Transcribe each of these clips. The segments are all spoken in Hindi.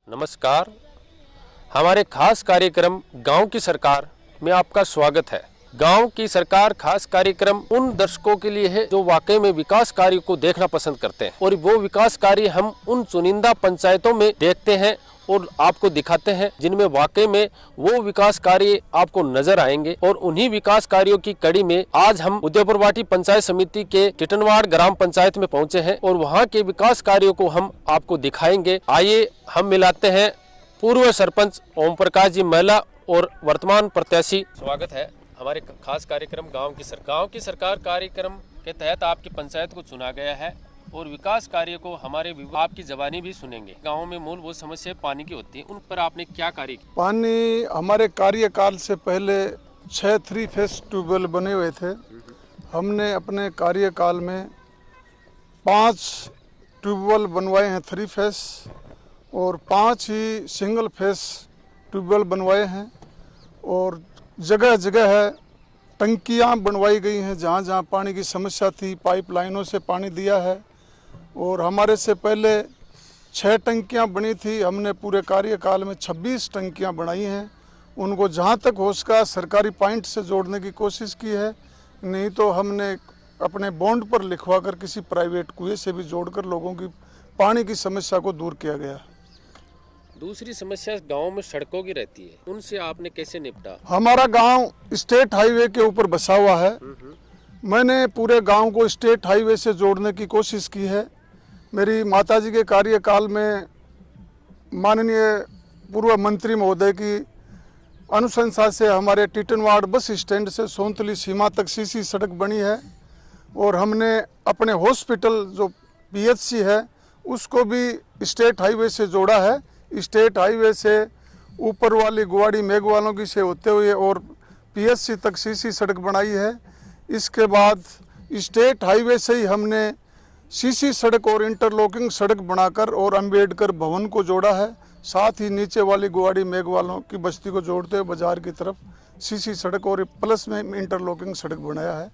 नमस्कार। हमारे खास कार्यक्रम गांव की सरकार में आपका स्वागत है। गांव की सरकार खास कार्यक्रम उन दर्शकों के लिए है जो वाकई में विकास कार्य को देखना पसंद करते हैं और वो विकास कार्य हम उन चुनिंदा पंचायतों में देखते हैं और आपको दिखाते हैं जिनमें वाकई में वो विकास कार्य आपको नजर आएंगे। और उन्हीं विकास कार्यों की कड़ी में आज हम उदयपुरवाटी पंचायत समिति के टिटनवाड़ ग्राम पंचायत में पहुंचे हैं और वहां के विकास कार्यों को हम आपको दिखाएंगे। आइए हम मिलाते हैं पूर्व सरपंच ओम प्रकाश जी महिला और वर्तमान प्रत्याशी। स्वागत है हमारे खास कार्यक्रम गाँव की सरकार कार्यक्रम के तहत आपकी पंचायत को चुना गया है और विकास कार्य को हमारे विभाग की जबानी भी सुनेंगे। गांव में मूलभूत समस्या पानी की होती है, उन पर आपने क्या कार्य किया? पानी हमारे कार्यकाल से पहले 6 3 फेस ट्यूबवेल बने हुए थे। हमने अपने कार्यकाल में 5 ट्यूबवेल बनवाए हैं 3 फेस और 5 ही सिंगल फेस ट्यूबवेल बनवाए हैं और जगह जगह टंकियां बनवाई गई हैं। जहां जहां पानी की समस्या थी पाइपलाइनों से पानी दिया है और हमारे से पहले 6 टंकियां बनी थी। हमने पूरे कार्यकाल में 26 टंकियां बनाई हैं। उनको जहां तक हो सका सरकारी पॉइंट से जोड़ने की कोशिश की है, नहीं तो हमने अपने बॉन्ड पर लिखवा कर किसी प्राइवेट कुएं से भी जोड़कर लोगों की पानी की समस्या को दूर किया गया। दूसरी समस्या गांव में सड़कों की रहती है, उनसे आपने कैसे निपटा? हमारा गांव स्टेट हाईवे के ऊपर बसा हुआ है। मैंने पूरे गांव को स्टेट हाईवे से जोड़ने की कोशिश की है। मेरी माताजी के कार्यकाल में माननीय पूर्व मंत्री महोदय की अनुशंसा से हमारे टिटनवाड़ बस स्टैंड से सोनतली सीमा तक सीसी सड़क बनी है और हमने अपने हॉस्पिटल जो पीएचसी है उसको भी स्टेट हाईवे से जोड़ा है। स्टेट हाईवे से ऊपर वाली गुवाड़ी मेघवालों की से होते हुए और पीएचसी तक सीसी सड़क बनाई है। इसके बाद स्टेट हाईवे से ही हमने सीसी सड़क और इंटरलॉकिंग सड़क बनाकर और अंबेडकर भवन को जोड़ा है। साथ ही नीचे वाली गुवाड़ी मेघवालों की बस्ती को जोड़ते हुए बाजार की तरफ सीसी सड़क और प्लस में इंटरलॉकिंग सड़क बनाया है।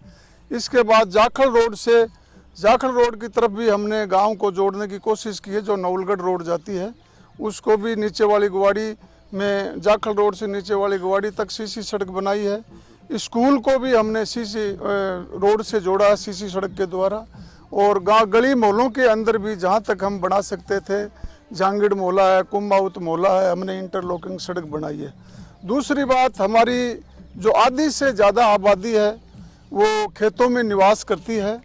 इसके बाद जाखल रोड की तरफ भी हमने गांव को जोड़ने की कोशिश की है। जो नवलगढ़ रोड जाती है उसको भी नीचे वाली गुवाड़ी में जाखल रोड से नीचे वाली गुवाड़ी तक सीसी सड़क बनाई है। स्कूल को भी हमने सीसी रोड से जोड़ा है सीसी सड़क के द्वारा और गांव गली मोहल्लों के अंदर भी जहां तक हम बना सकते थे, जांगीड़ मोहल्ला है, कुंभाउत मोहल्ला है, हमने इंटरलॉकिंग सड़क बनाई है। दूसरी बात, हमारी जो आधी से ज़्यादा आबादी है वो खेतों में निवास करती है।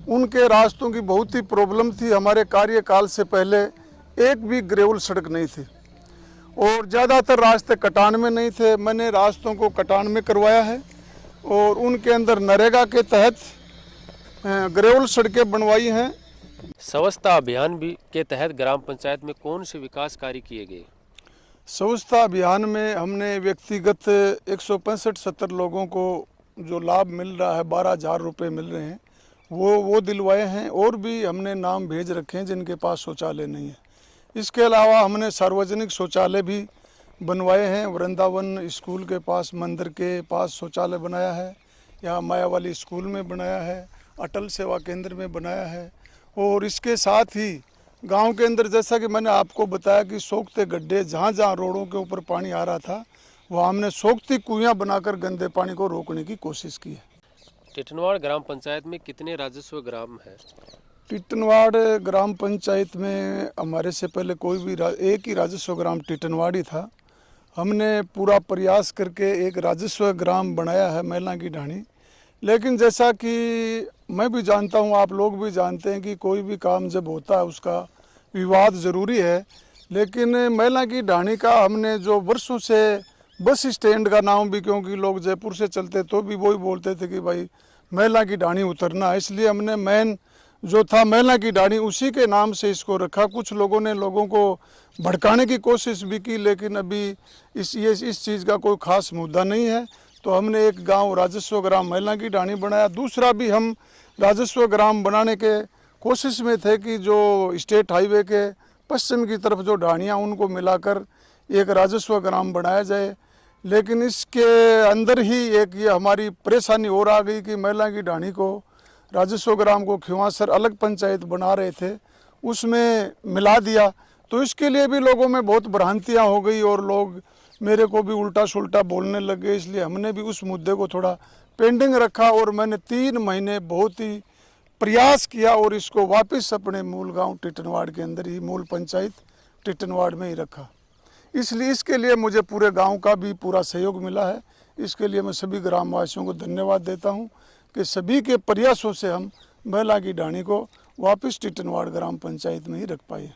उनके रास्तों की बहुत ही प्रॉब्लम थी। हमारे कार्यकाल से पहले एक भी ग्रेवल सड़क नहीं थी और ज़्यादातर रास्ते कटान में नहीं थे। मैंने रास्तों को कटान में करवाया है और उनके अंदर नरेगा के तहत ग्रेवल सड़कें बनवाई हैं। स्वच्छता अभियान भी के तहत ग्राम पंचायत में कौन से विकास कार्य किए गए? स्वच्छता अभियान में हमने व्यक्तिगत 165-70 लोगों को जो लाभ मिल रहा है 12,000 रुपये मिल रहे हैं वो दिलवाए हैं और भी हमने नाम भेज रखे हैं जिनके पास शौचालय नहीं है। इसके अलावा हमने सार्वजनिक शौचालय भी बनवाए हैं। वृंदावन स्कूल के पास मंदिर के पास शौचालय बनाया है, यहाँ मायावाली स्कूल में बनाया है, अटल सेवा केंद्र में बनाया है और इसके साथ ही गांव के अंदर जैसा कि मैंने आपको बताया कि सोखते गड्ढे जहाँ जहाँ रोडों के ऊपर पानी आ रहा था वहाँ हमने सोखती कुइयाँ बनाकर गंदे पानी को रोकने की कोशिश की है। टिटनवाड़ ग्राम पंचायत में कितने राजस्व ग्राम है? टिटनवाड़ ग्राम पंचायत में हमारे से पहले कोई भी एक ही राजस्व ग्राम टिटनवाड़ ही था। हमने पूरा प्रयास करके एक राजस्व ग्राम बनाया है मैला की ढाणी। लेकिन जैसा कि मैं भी जानता हूँ, आप लोग भी जानते हैं कि कोई भी काम जब होता है उसका विवाद ज़रूरी है। लेकिन मैला की ढाणी का हमने जो वर्षों से बस स्टैंड का नाम भी, क्योंकि लोग जयपुर से चलते तो भी वही बोलते थे कि भाई मैला की ढाणी उतरना है, इसलिए हमने मेन जो था मैला की ढाणी उसी के नाम से इसको रखा। कुछ लोगों ने लोगों को भड़काने की कोशिश भी की लेकिन अभी इस चीज़ का कोई खास मुद्दा नहीं है। तो हमने एक गांव राजस्व ग्राम मैला की ढाणी बनाया। दूसरा भी हम राजस्व ग्राम बनाने के कोशिश में थे कि जो स्टेट हाईवे के पश्चिम की तरफ जो ढाणियाँ उनको मिलाकर एक राजस्व ग्राम बनाया जाए। लेकिन इसके अंदर ही एक ये हमारी परेशानी और आ गई कि मैला की ढाणी को राजस्व ग्राम को खिवासर अलग पंचायत बना रहे थे उसमें मिला दिया। तो इसके लिए भी लोगों में बहुत भ्रांतियां हो गई और लोग मेरे को भी उल्टा सुल्टा बोलने लगे, इसलिए हमने भी उस मुद्दे को थोड़ा पेंडिंग रखा और मैंने 3 महीने बहुत ही प्रयास किया और इसको वापस अपने मूल गांव टिटनवाड़ के अंदर ही, मूल पंचायत टिटनवाड़ में ही रखा। इसलिए इसके लिए मुझे पूरे गांव का भी पूरा सहयोग मिला है। इसके लिए मैं सभी ग्रामवासियों को धन्यवाद देता हूं कि सभी के प्रयासों से हम महिला की ढाणी को वापस टिटनवाड़ ग्राम पंचायत में ही रख पाए।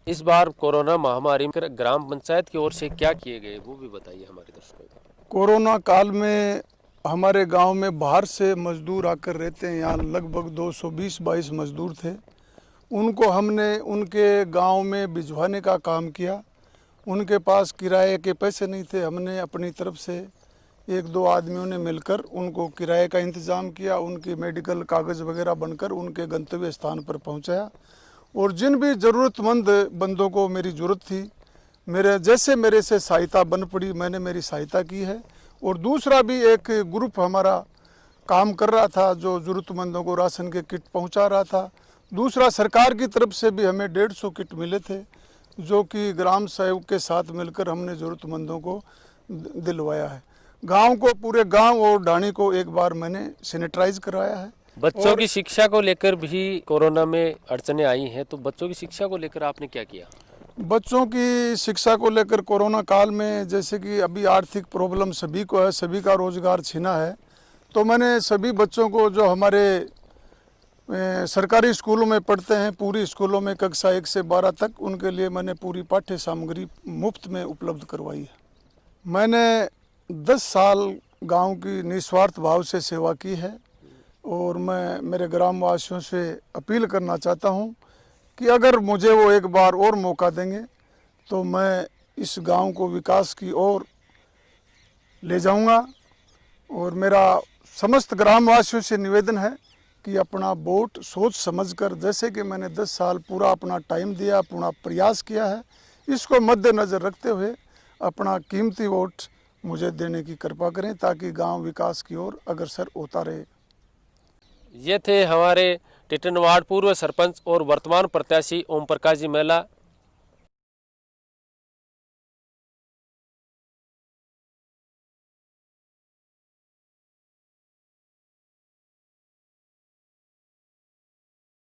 इस बार कोरोना महामारी में ग्राम पंचायत की ओर से क्या किए गए वो भी बताइए हमारे दर्शकों को। कोरोना काल में हमारे गांव में बाहर से मजदूर आकर रहते हैं, यहाँ लगभग 220-22 मजदूर थे। उनको हमने उनके गांव में भिजवाने का काम किया। उनके पास किराए के पैसे नहीं थे, हमने अपनी तरफ से 1-2 आदमियों ने मिलकर उनको किराए का इंतज़ाम किया, उनकी मेडिकल कागज़ वगैरह बनकर उनके गंतव्य स्थान पर पहुंचाया। और जिन भी ज़रूरतमंद बंदों को मेरी ज़रूरत थी, मेरे से सहायता बन पड़ी, मैंने मेरी सहायता की है। और दूसरा भी एक ग्रुप हमारा काम कर रहा था जो ज़रूरतमंदों को राशन के किट पहुंचा रहा था। दूसरा सरकार की तरफ से भी हमें 150 किट मिले थे, जो कि ग्राम सेवक के साथ मिलकर हमने ज़रूरतमंदों को दिलवाया है। गांव को, पूरे गांव और ढाणी को एक बार मैंने सैनिटाइज कराया है। बच्चों की शिक्षा को लेकर भी कोरोना में अड़चनें आई हैं, तो बच्चों की शिक्षा को लेकर आपने क्या किया? बच्चों की शिक्षा को लेकर कोरोना काल में जैसे कि अभी आर्थिक प्रॉब्लम सभी को है, सभी का रोजगार छीना है, तो मैंने सभी बच्चों को जो हमारे सरकारी स्कूलों में पढ़ते हैं, पूरी स्कूलों में कक्षा 1 से 12 तक, उनके लिए मैंने पूरी पाठ्य सामग्री मुफ्त में उपलब्ध करवाई है। मैंने 10 साल गांव की निस्वार्थ भाव से सेवा की है और मैं मेरे ग्रामवासियों से अपील करना चाहता हूं कि अगर मुझे वो एक बार और मौका देंगे तो मैं इस गांव को विकास की ओर ले जाऊंगा। और मेरा समस्त ग्रामवासियों से निवेदन है कि अपना वोट सोच समझकर, जैसे कि मैंने 10 साल पूरा अपना टाइम दिया, पूरा प्रयास किया है, इसको मद्देनज़र रखते हुए अपना कीमती वोट मुझे देने की कृपा करें ताकि गांव विकास की ओर अग्रसर होता रहे। ये थे हमारे टिटनवाड़ पूर्व सरपंच और वर्तमान प्रत्याशी ओम प्रकाश जी मेला।